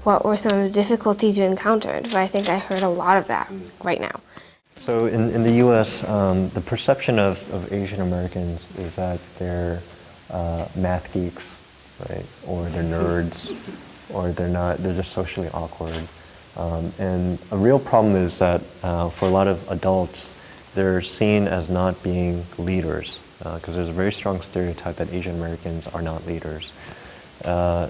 what were some of the difficulties you encountered? But I think I heard a lot of that right now. So in the U.S., the perception of Asian Americans is that they're math geeks, right? Or they're nerds, or they're just socially awkward. And a real problem is that for a lot of adults, they're seen as not being leaders, because there's a very strong stereotype that Asian Americans are not leaders.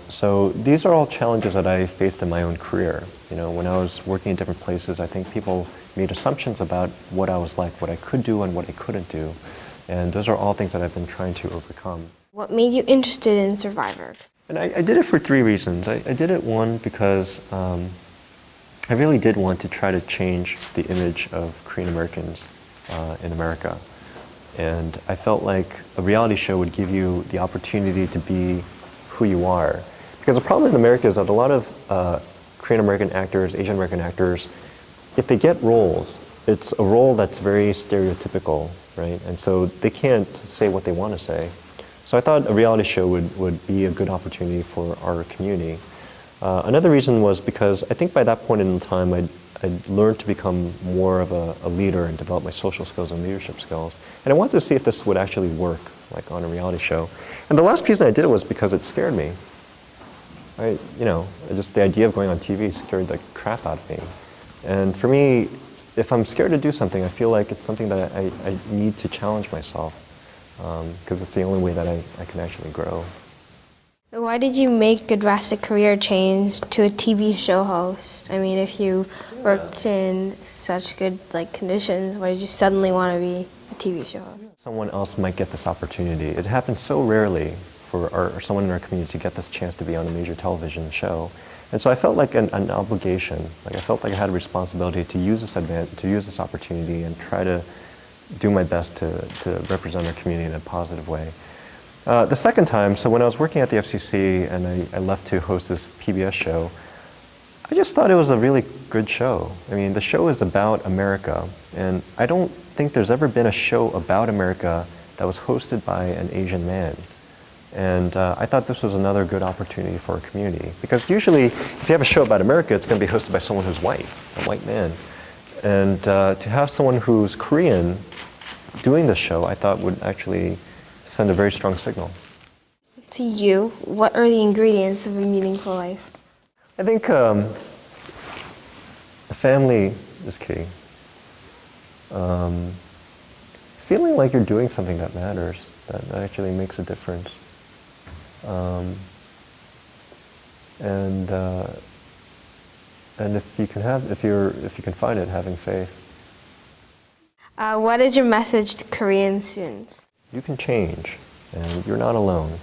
So these are all challenges that I faced in my own career. You know, when I was working in different places, I think people made assumptions about what I was like, what I could do and what I couldn't do. And those are all things that I've been trying to overcome. What made you interested in Survivor? And I did it for three reasons. I did it, one, because I really did want to try to change the image of Korean Americans in America. And I felt like a reality show would give you the opportunity to be who you are. Because the problem in America is that a lot of Korean American actors, Asian American actors, if they get roles, it's a role that's very stereotypical, right? And so they can't say what they want to say. So I thought a reality show would be a good opportunity for our community. Another reason was because I think by that point in time, I'd learned to become more of a leader and develop my social skills and leadership skills. And I wanted to see if this would actually work, like on a reality show. And the last reason I did it was because it scared me. Right? You know, just the idea of going on TV scared the crap out of me. And for me, if I'm scared to do something, I feel like it's something that I need to challenge myself, because it's the only way that I can actually grow. Why did you make a drastic career change to a TV show host? I mean, if you worked in such good conditions, why did you suddenly want to be a TV show host? Someone else might get this opportunity. It happens so rarely for someone in our community to get this chance to be on a major television show. And so I felt like an obligation, like I felt like I had a responsibility to use this opportunity and try to do my best to represent our community in a positive way. The second time, so when I was working at the FCC and I left to host this PBS show, I just thought it was a really good show. I mean, the show is about America, and I don't think there's ever been a show about America that was hosted by an Asian man. And I thought this was another good opportunity for our community. Because usually, if you have a show about America, it's going to be hosted by someone who's white, a white man. And to have someone who's Korean doing this show, I thought would actually send a very strong signal. To you, what are the ingredients of a meaningful life? I think a family is key. Feeling like you're doing something that matters, that actually makes a difference. And if you can find it, having faith. What is your message to Korean students? You can change, and you're not alone,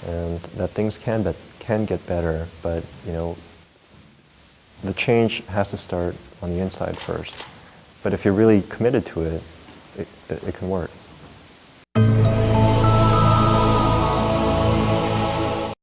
and that things can get better, but you know, the change has to start on the inside first. But if you're really committed to it, it can work.